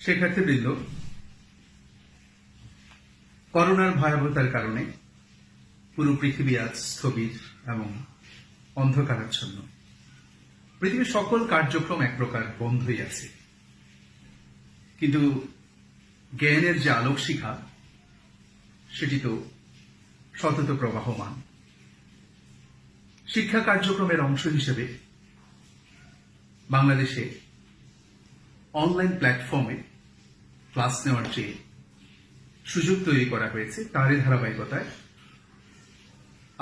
শিক্ষার্থীবৃন্দ, করোনার ভয়াবহতার কারণে পুরো পৃথিবী আজ স্থবির এবং অন্ধকারাচ্ছন্ন। পৃথিবীর সকল কার্যক্রম এক প্রকার বন্ধই আছে, কিন্তু জ্ঞানের যে আলোক শিখা সেটি তো সতত প্রবাহমান। শিক্ষা কার্যক্রমের অংশ হিসেবে বাংলাদেশে অনলাইন প্ল্যাটফর্মে ক্লাস নেওয়ার যে সুযোগ তৈরি করা হয়েছে তারই ধারাবাহিকতায়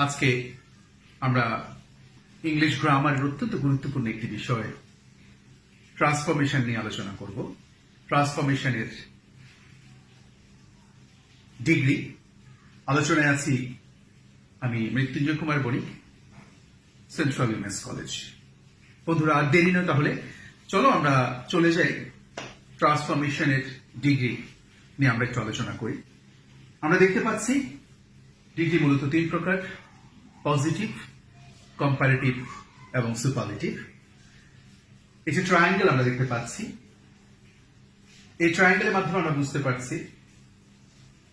আজকে আমরা ইংলিশ গ্রামারের অত্যন্ত গুরুত্বপূর্ণ একটি বিষয় ট্রান্সফরমেশন নিয়ে আলোচনা করব। ট্রান্সফরমেশনের ডিগ্রি আলোচনায় আছি আমি মৃত্যুঞ্জয় কুমার বণিক, সেন্ট্রাল উইমেন্স কলেজ। বন্ধুরা, আর দেরি নয়, তাহলে চলো আমরা চলে যাই ট্রান্সফরমেশনের ডিগ্রি নিয়ে আমরা একটু আলোচনা করি। আমরা দেখতে পাচ্ছি ডিগ্রি মূলত তিন প্রকার: পজিটিভ, কম্পারেটিভ এবং সুপারলেটিভ। একটি ট্রায়াঙ্গেল আমরা দেখতে পাচ্ছি। এই ট্রায়াঙ্গেলের মাধ্যমে আমরা বুঝতে পারছি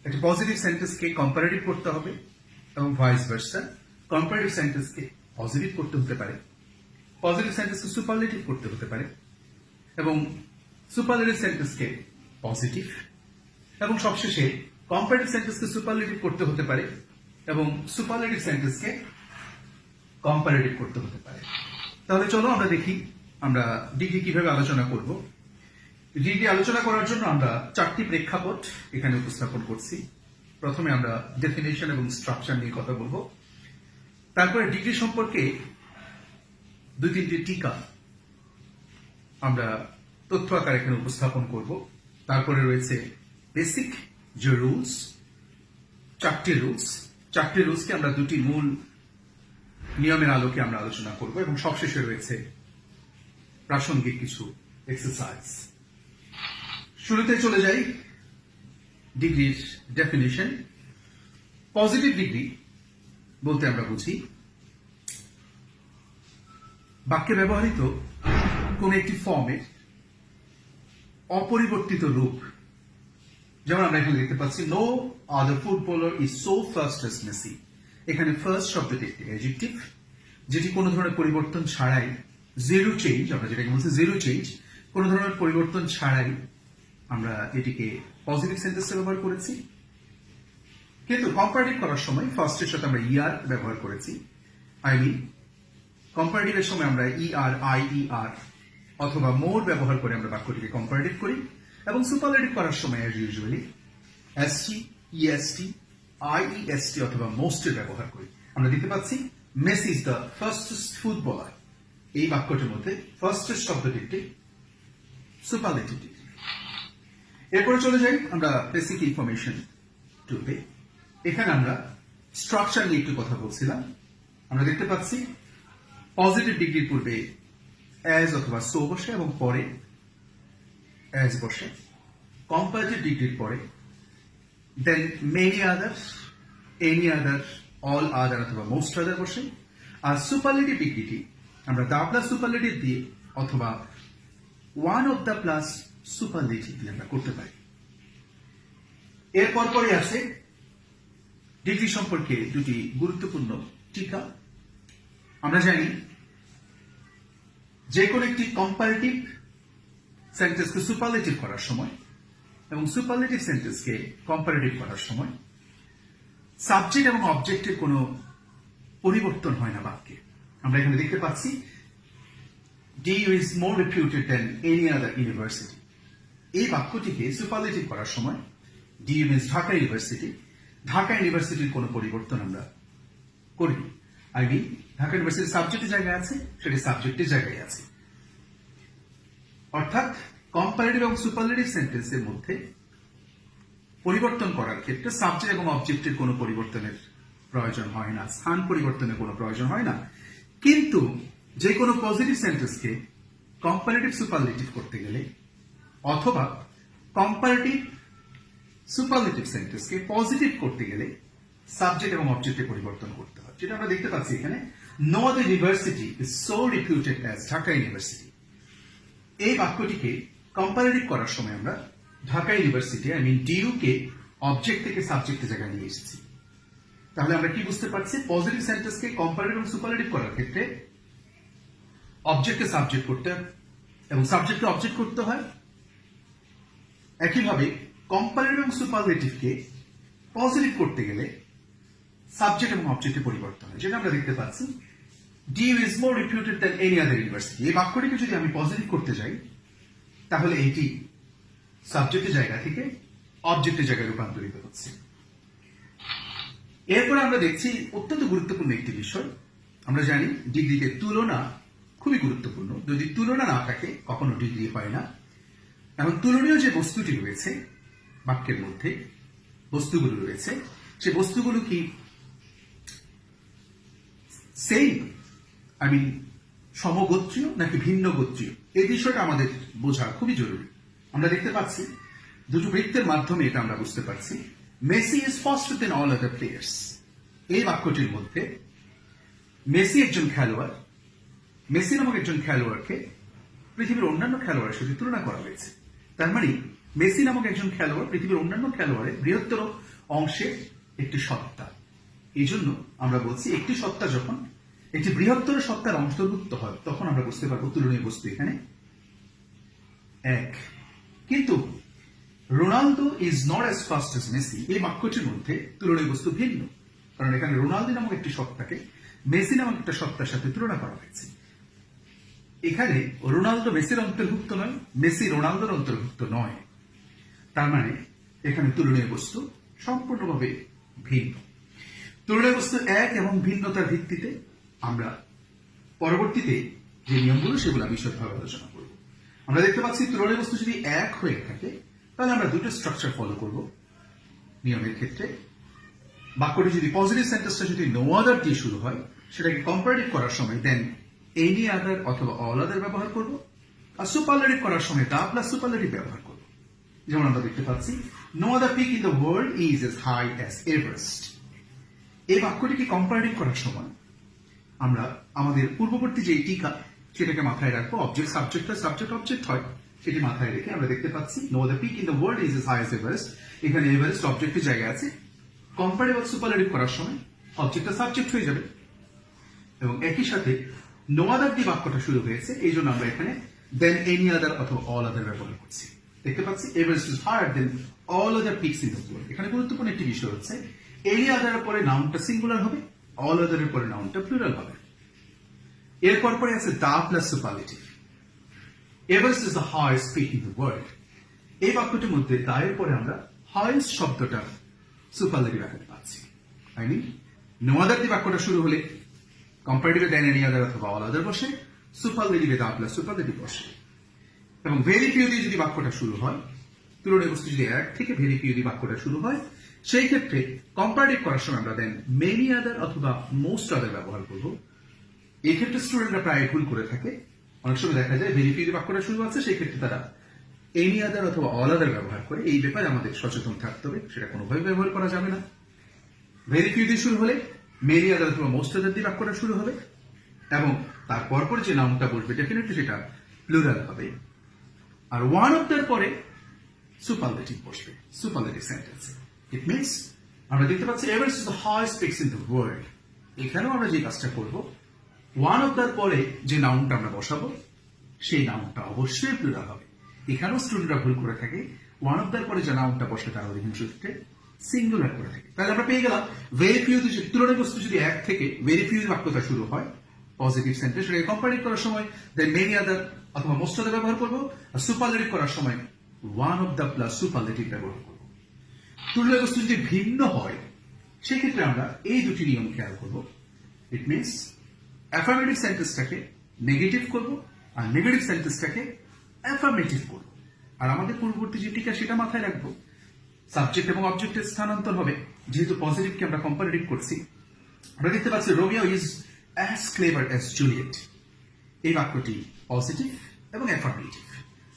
একটি পজিটিভ সেন্টেন্সকে কম্পারেটিভ করতে হবে এবং ভাইস ভার্সা। কম্পারেটিভ সেন্টেন্সকে পজিটিভ করতে হতে পারে, পজিটিভ সেন্টেন্সকে সুপারলেটিভ করতে হতে পারে, এবং সুপারলেটিভ সেন্টেন্সকে পজিটিভ, এবং সবশেষে কম্পারেটিভ সেন্টেন্সকে সুপারলেটিভ করতে হতে পারে এবং সুপারলেটিভ সেন্টেন্সকে কম্পারেটিভ করতে হতে পারে। তাহলে চলো আমরা দেখি আমরা ডিগ্রি কিভাবে আলোচনা করব। ডিগ্রি আলোচনা করার জন্য আমরা চারটি প্রেক্ষাপট এখানে উপস্থাপন করছি। প্রথমে আমরা ডেফিনেশন এবং স্ট্রাকচার নিয়ে কথা বলবো, তারপরে ডিগ্রি সম্পর্কে দুই তিনটি টিকা আমরা তথ্য আকারে এখানে উপস্থাপন করব। তারপরে রয়েছে বেসিক যে রুলস, চারটি রুলসকে আমরা দুটি মূল নিয়মের আলোকে আমরা আলোচনা করব, এবং সবশেষে রয়েছে প্রাসঙ্গিক কিছু এক্সারসাইজ। শুরুতে চলে যাই ডিগ্রির ডেফিনিশন। পজিটিভ ডিগ্রি বলতে আমরা বুঝি বাক্যে ব্যবহৃত কোন একটি ফর্মের অপরিবর্তিত রূপ। যেমন আমরা এখানে দেখতে পাচ্ছি, no other footballer is so fast as Messi. এখানে ফার্স্ট শব্দটি একটি অ্যাডজেক্টিভ যেটি কোনো ধরনের পরিবর্তন ছাড়াই, জিরো চেঞ্জ, আমরা যেটাকে বলছি জিরো চেঞ্জ, কোনো ধরনের পরিবর্তন ছাড়াই আমরা এটিকে পজিটিভ সেন্টেন্সে ব্যবহার করেছি। কিন্তু কম্পারেটিভ করার সময় ফার্স্টের সাথে আমরা ইআর ব্যবহার করেছি। কম্পারেটিভের সময় আমরা ইআর, আইইআর অথবা মোর ব্যবহার করে আমরা বাক্যটিকে কম্পারেটিভ করি, এবং সুপারলেটিভ করার সময় অ্যাজ ইউজুয়ালি এসটি, ইএসটি, আইইএসটি অথবা মোস্টের ব্যবহার করি। আমরা দেখতে পাচ্ছি Messi is the fastest footballer. এই বাক্যটির মধ্যে ফার্স্টেস্ট শব্দটি একটি সুপারলেটিভ। এরপরে চলে যাই আমরা বেসিক ইনফরমেশন টুতে। এখানে আমরা স্ট্রাকচার নিয়ে একটু কথা বলছিলাম। আমরা দেখতে পাচ্ছি পজিটিভ ডিগ্রির পূর্বে অ্যাজ অথবা সো বসে এবং পরে অ্যাজ বসে। কম্পারেটিভ ডিগ্রির পরে দেন many others, any other, all other অথবা মোস্ট আদার বসে। আর সুপারলেটিভ ডিগ্রিটি আমরা দা প্লাস সুপারলেটিভ দিয়ে অথবা one of the plus superlative দিয়ে আমরা করতে পারি। এরপর পরে আছে ডিগ্রি সম্পর্কে দুটি গুরুত্বপূর্ণ টিকা। আমরা জানি যে কোনো একটি কম্পারেটিভ সেন্টেন্সকে সুপারলেটিভ করার সময় এবং সুপারলেটিভ সেন্টেন্সকে কম্পারেটিভ করার সময় সাবজেক্ট এবং অবজেক্টের কোনো পরিবর্তন হয় না বাক্যে। আমরা এখানে দেখতে পাচ্ছি DU is more reputed than any other university। এই বাক্যটিকে সুপারলেটিভ করার সময় DU means Dhaka university, Dhaka ইউনিভার্সিটির কোনো পরিবর্তন আমরা করিনি। ঢাকা ইউনিভার্সিটির সাবজেক্টের জায়গায় আছে, সেটি সাবজেক্টের জায়গায় আছে। অর্থাৎ কম্পারেটিভ এবং সুপারলেটিভ সেন্টেন্সের মধ্যে পরিবর্তন করার ক্ষেত্রে সাবজেক্ট এবং অবজেক্টের কোনো পরিবর্তনের প্রয়োজন হয় না, স্থান পরিবর্তনের কোনো প্রয়োজন হয় না। কিন্তু যে কোনো পজিটিভ সেন্টেন্সকে কম্পারেটিভ সুপারলেটিভ করতে গেলে অথবা কম্পারেটিভ সুপারলেটিভ সেন্টেন্সকে পজিটিভ করতে গেলে সাবজেক্ট এবং অবজেক্টে পরিবর্তন করতে হয়, যেটা আমরা দেখতে পাচ্ছি এখানে। No other university is so reputed as Dhaka university. এই বাক্যটিকে কম্পারেটিভ করার সময় আমরা ঢাকা ইউনিভার্সিটি আমি ডিইউ কে অবজেক্ট থেকে সাবজেক্টের জায়গায় নিয়ে এসেছি। তাহলে আমরা কি বুঝতে পারছি, পজিটিভ সেন্টেন্সকে কম্পারেটিভ এবং সুপারলেটিভ করার ক্ষেত্রে অবজেক্টকে সাবজেক্ট করতে এবং সাবজেক্টকে অবজেক্ট করতে হয়। একইভাবে কম্পারেটিভ এবং সুপারলেটিভকে পজিটিভ করতে গেলে সাবজেক্ট এবং অবজেক্টের পরিবর্তন হয়, যেটা আমরা দেখতে পাচ্ছি। DU is more রিপিউটেড than any other university. এই বাক্যটিকে যদি আমি পজিটিভ করতে যাই তাহলে এটি সাবজেক্টের জায়গা থেকে অবজেক্টের জায়গায় রূপান্তরিত হচ্ছে। এরপরে আমরা দেখছি অত্যন্ত গুরুত্বপূর্ণ একটি বিষয়। আমরা জানি ডিগ্রিতে তুলনা খুবই গুরুত্বপূর্ণ। যদি তুলনা না থাকে কখনো ডিগ্রি হয় না। এখন তুলনীয় যে বস্তুটি রয়েছে বাক্যের মধ্যে, বস্তুগুলো রয়েছে, সে বস্তুগুলো কি সেম, সমগোত্রীয় নাকি ভিন্ন গোত্রীয়, এই বিষয়টা আমাদের বোঝা খুবই জরুরি। আমরা দেখতে পাচ্ছি দুটো বৃত্তের মাধ্যমে এটা আমরা বুঝতে পারছি। Messi is faster than all other players. এই বাক্যটির মধ্যে মেসি একজন খেলোয়াড়, মেসি নামক একজন খেলোয়াড়কে পৃথিবীর অন্যান্য খেলোয়াড়ের সাথে তুলনা করা হয়েছে। তার মানে মেসি নামক একজন খেলোয়াড় পৃথিবীর অন্যান্য খেলোয়াড়ের বৃহত্তর অংশের একটি সত্তা। এই জন্য আমরা বলছি একটি সত্তা যখন একটি বৃহত্তর সত্তার অন্তর্ভুক্ত হয় তখন আমরা বুঝতে পারবো তুলনীয় বস্তু এখানে এক। কিন্তু Ronaldo is not as fast as Messi, এই বাক্যটির মধ্যে তুলনীয় বস্তু ভিন্ন, কারণ এখানে রোনালদো নামক একটি সত্তাকে মেসি নামক একটা সত্তার সাথে তুলনা করা হয়েছে। এখানে রোনালদো মেসির অন্তর্ভুক্ত নয়, মেসি রোনালদোর অন্তর্ভুক্ত নয়। তার মানে এখানে তুলনীয় বস্তু সম্পূর্ণভাবে ভিন্ন। তুলনীয় বস্তু এক এবং ভিন্নতার ভিত্তিতে আমরা পরবর্তীতে যে নিয়মগুলো সেগুলো বিশদভাবে আলোচনা করব। আমরা দেখতে পাচ্ছি তুলনীয় বস্তু যদি এক হয়ে থাকে তাহলে আমরা দুটো স্ট্রাকচার ফলো করব নিয়মের ক্ষেত্রে। বাক্যটি যদি পজিটিভ সেন্টেন্সটা যদি নো আদার দিয়ে শুরু হয় সেটাকে কম্পারেটিভ করার সময় দেন এনি আদার অথবা অল আদার ব্যবহার করব, আর সুপারলেটিভ করার সময় দা প্লাস সুপারলেটিভ ব্যবহার করব। যেমন আমরা দেখতে পাচ্ছি no other peak in the world is as high as Everest. এই বাক্যটিকে কম্পারেটিভ করার সময় আমরা আমাদের পূর্ববর্তী যে টিকা সেটাকে মাথায় রাখবো। অবজেক্ট সাবজেক্ট হয়, সাবজেক্ট অবজেক্ট হয়, সেটি মাথায় রেখে আমরা দেখতে পাচ্ছি no other peak in the world is as high as Everest. এখানে এভারেস্ট অবজেক্টের জায়গায় আছে। কম্পারেটিভ আর সুপারলেটিভ করার সময় অবজেক্টটা সাবজেক্ট হয়ে যাবে এবং একই সাথে নো আদার দিয়ে বাক্যটা শুরু হয়েছে, এই জন্য আমরা এখানে দেন এনি আদার অথবা অল আদার ব্যবহার করছি। দেখতে পাচ্ছি Everest is higher than all other peaks in the world. এখানে গুরুত্বপূর্ণ একটি বিষয় হচ্ছে এনি আদারের পরে নাউনটা সিঙ্গুলার হবে, অল আদারের পরে নাউনটা প্লুরাল হবে। এরপর পরে আছে the plus superlative. Everest is the highest peak in the world. এই বাক্যটির মধ্যে দা এর পরে আমরা হাইয়েস্ট শব্দটা সুপারলেটিভ আকারে পাচ্ছি। নো আদার দিয়ে বাক্যটা শুরু হলে কম্পারেটিভে দেন এনি আদার অথবা অল আদার বসে, সুপারলেটিভে দা প্লাস সুপারলেটিভ বসে। এবং ভেরি ফিউ দিয়ে যদি বাক্যটা শুরু হয়, তুলনীয় বস্তু যদি এক থেকে ভেরি ফিউ দিয়ে বাক্যটা শুরু হয়, সেই ক্ষেত্রে কম্পারেটিভ করার সময় আমরা দেন মেনি আদার অথবা মোস্ট আদার ব্যবহার করব। এই ক্ষেত্রে স্টুডেন্টরা প্রায় ভুল করে থাকে। অনেক সময় দেখা যায় ভেরি ফিউ দিয়ে বাক্যটা শুরু আছে, সেই ক্ষেত্রে তারা এনি আদার অথবা অল আদার ব্যবহার করে। এই ব্যাপারে আমাদের সচেতন থাকতে হবে, সেটা কোনোভাবে ব্যবহার করা যাবে না। ভেরি ফিউ দিয়ে শুরু হলে মেনি আদার অথবা মোস্ট আদার দিয়ে বাক্যটা শুরু হবে এবং তার পরপর যে নাউনটা বসবে ডেফিনেটলি সেটা প্লুরাল হবে। আর ওয়ান অফ দ্যার পরে সুপারলেটিভ বসবে, সুপারলেটিভ সেন্টেন্সে। ইট মিনস আমরা দেখতে পাচ্ছি Everest is the highest peaks in the world. এখানেও আমরা যে কাজটা করব, ওয়ান অফ দ্যার পরে যে নাউনটা আমরা বসাবো সেই নাউনটা অবশ্যই প্লুরাল হবে। এখানেও স্টুডেন্টরা ভুল করে থাকে, ওয়ান অফ দ্যার পরে যে নাউনটা বসে তারা অধিকাংশ ক্ষেত্রে সিঙ্গুলার করে থাকে। তাহলে আমরা পেয়ে গেলাম ভেরি ফিউ তুলনীয় বস্তু যদি এক থেকে ভেরি ফিউ বাক্যটা শুরু হয় পজিটিভ সেন্টেন্স, সেটাকে কম্পারেটিভ করার সময় দেন মেনি আদার অথবা মোস্ট আদার ব্যবহার করবো, আর সুপারলেটিভ করার সময় one of the plus superlative ব্যবহার করবো। তুলনীয় বস্তু যদি ভিন্ন হয় সেক্ষেত্রে আমরা এই দুটি নিয়ম খেয়াল করবো। ইট মিনস অ্যাফার্মেটিভ সেন্টেন্সটাকে নেগেটিভ করবো আর নেগেটিভ সেন্টেন্সটাকে অ্যাফার্মেটিভ করবো। আর আমাদের পূর্ববর্তী যে টিকা সেটা মাথায় রাখবো। সাবজেক্ট এবং অবজেক্টের স্থানান্তর হবে, যেহেতু পজিটিভকে আমরা কম্পারেটিভ করছি। আমরা দেখতে পাচ্ছি Romeo is as clever as Juliet. এই বাক্যটি পজিটিভ এবং অ্যাফার্মেটিভ।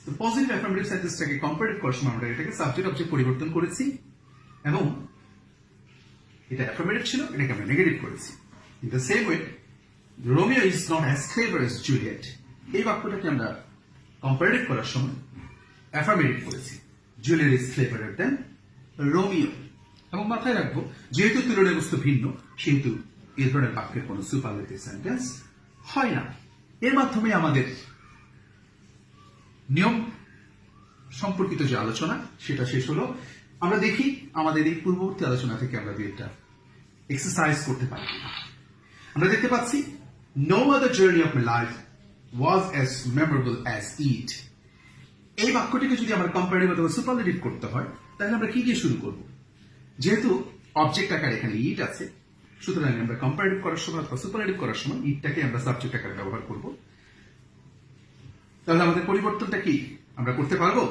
তো পজিটিভ অ্যাফার্মেটিভ সেন্টেন্সটাকে কম্পারেটিভ করার সময় আমরা এটাকে সাবজেক্ট অবজেক্ট পরিবর্তন করেছি এবং এটা অ্যাফার্মেটিভ ছিল, এটাকে আমরা নেগেটিভ করেছি। In the same way Romeo is not as clever as Juliet, এই বাক্যটাকে আমরা কম্পারেটিভ করার সময় অ্যাফার্মেটিভ করেছি। জুলিয়ার ইজ ক্লেভারার দেন রোমিও। এবং মাথায় রাখবো, যেহেতু তুলনীয় বস্তু ভিন্ন, সেহেতু এই ধরনের বাক্যের কোনো সুপারলেটিভ সেন্টেন্স হয় না। এর মাধ্যমে আমাদের নিয়ম সম্পর্কিত যে আলোচনা সেটা শেষ হলো। আমরা দেখি আমাদের এই পূর্ববর্তী আলোচনা থেকে আমরা দুইটা এক্সারসাইজ করতে পারি। আমরা দেখতে পাচ্ছি, no other journey of my life was as memorable as it. এই বাক্যটিকে যদি আমরা কম্পারেটিভ অথবা সুপারলেটিভ করতে হয়, তাহলে আমরা কি দিয়ে শুরু করব? যেহেতু অবজেক্ট আকারে এখানে ইট আছে, সুতরাং আমরা কম্পারেটিভ করার সময় অথবা সুপারলেটিভ করার সময় ইটটাকে আমরা সাবজেক্ট আকারে ব্যবহার করব। তাহলে আমাদের পরিবর্তনটা কি আমরা করতে পারবো?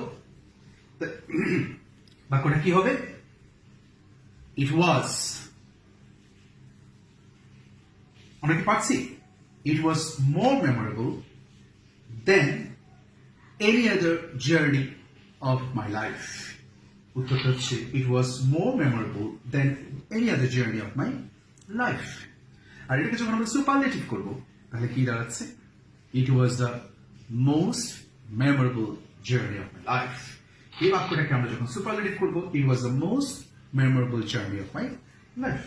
বাক্যটা কি হবে? ইট ওয়াজ, আমরা কি পাচ্ছি? It was more memorable than any other journey of my life. উত্তরটা হচ্ছে it was more memorable than any other journey of my life. আর এটাকে যখন আমরা সুপারলেটিভ করবো, তাহলে কি দাঁড়াচ্ছে? It was the most memorable journey of my life. এই বাক্যটাকে আমরা যখন সুপারলেটিভ করবো, it was the most memorable journey of my life.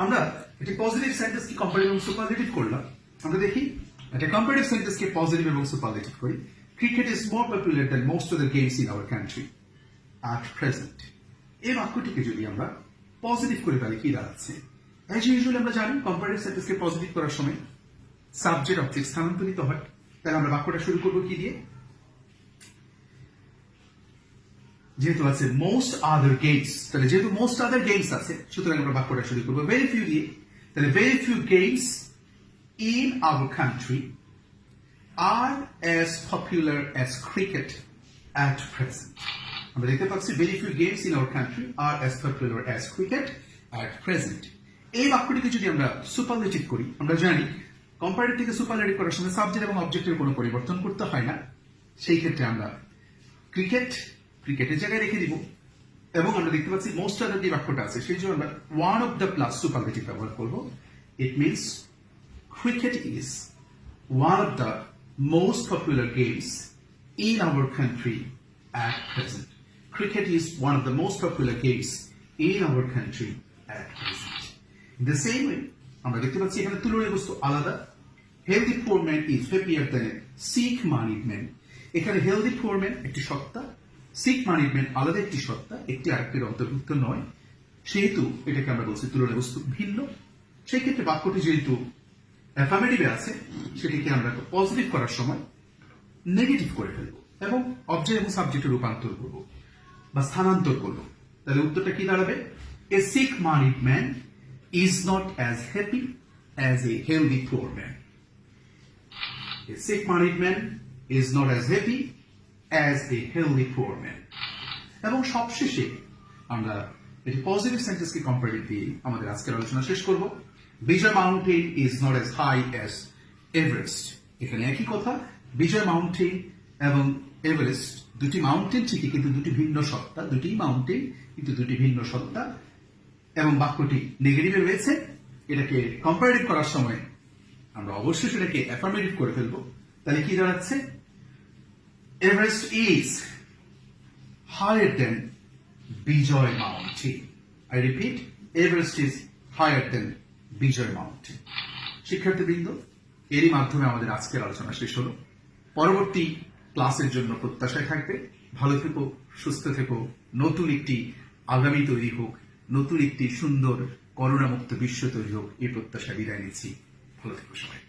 আমরা একটি পজিটিভ সেন্টেন্স কি কম্পারেটিভ এবং সুপারলেটিভ করলাম। আমরা দেখি একটা কম্পারেটিভ সেন্টেন্স কে পজিটিভ এবং সুপারলেটিভ করি। Cricket is more popular than most of the games in our country at present. এই বাক্যটিকে যদি আমরা পজিটিভ করে, তাহলে কি দাঁড়াচ্ছে? অ্যাজ ইউজুয়ালি আমরা জানি কম্পারেটিভ সেন্টেন্স কে পজিটিভ করার সময় সাবজেক্ট অবজেক্ট স্থানান্তরিত হয়। তাহলে আমরা বাক্যটা শুরু করবো কি দিয়ে? যেহেতু আছে মোস্ট আদার গেমস, তাহলে যেহেতু মোস্ট আদার গেমস আছে, সুতরাং আমরা বাক্যটা শুরু করবো ভেরি ফিউ দিয়ে। তাহলে very few games in our country are as popular as cricket at present. আমরা দেখতে পাচ্ছি very few games in our country are as popular as cricket at present. এই বাক্যটিকে যদি আমরা সুপারলেটিভ করি, আমরা জানি কম্পারেটিভ থেকে সুপারলেটিভ করার সময় সাবজেক্ট এবং অবজেক্টের কোনো পরিবর্তন করতে হয় না। সেই ক্ষেত্রে আমরা ক্রিকেটের জায়গায় রেখে দিব। এবং আমরা দেখতে পাচ্ছি মোস্ট আদার যে বাক্যটা আছে, সেই জন্য আমরা one of the plus superlative ব্যবহার করবো। It means cricket is one of the most popular games in our country at present. Cricket is one of the most popular games in our country at present. In the same way আমরা দেখতে পাচ্ছি এখানে তুলনীয় বস্তু আলাদা। Healthy poor man is happier than sick moneyed man. এখানে healthy poor man একটি সত্তা, সিক মানিড ম্যান আলাদা একটি সত্তা, একটি আরেকটির অন্তর্ভুক্ত নয়। সেহেতু এটাকে আমরা বলছি তুলনীয় বস্তু ভিন্ন। সেই ক্ষেত্রে বাক্যটি যেহেতু অ্যাফার্মেটিভে আছে, সেটিকে আমরা পজিটিভ করার সময় নেগেটিভ করে ফেলবো এবং অবজেক্ট এবং সাবজেক্টে রূপান্তর করবো বা স্থানান্তর করবো। তাহলে উত্তরটা কি দাঁড়াবে? A sick moneyed man is not as happy as a healthy poor man. A sick-minded man is not as happy as a healthy poor man. এবং সবশেষে আমরা এই পজিটিভ সেন্টেন্সকে কম্পারেটিভ দিয়ে আমাদের আজকের আলোচনা শেষ করব। Bijoy mountain is not as high as Everest. এখানে একই কথা, বিজয় মাউন্টেন এবং এভারেস্ট দুটি মাউন্টেন ঠিকই, কিন্তু দুটি ভিন্ন সত্তা। দুটি মাউন্টেন কিন্তু দুটি ভিন্ন সত্তা। এবং বাক্যটি নেগেটিভে রয়েছে। এটাকে কম্পারেটিভ করার সময় আমরা অবশ্যই সেটাকে অ্যাফার্মেটিভ করে ফেলবো। তাহলে কি দাঁড়াচ্ছে? Everest is higher than Bijoy mountain. I repeat, Everest is higher than Bijoy mountain. শিক্ষার্থীবৃন্দ, এরই মাধ্যমে আমাদের আজকের আলোচনা শেষ হলো। পরবর্তী ক্লাসের জন্য প্রত্যাশায় থাকবে। ভালো থেকো, সুস্থ থেকো, নতুন একটি আগামী তৈরি হোক, নতুন একটি সুন্দর করোনামুক্ত বিশ্ব তৈরি হোক, এই প্রত্যাশা বিদায় নিচ্ছি। ভালো থেকো সবাই।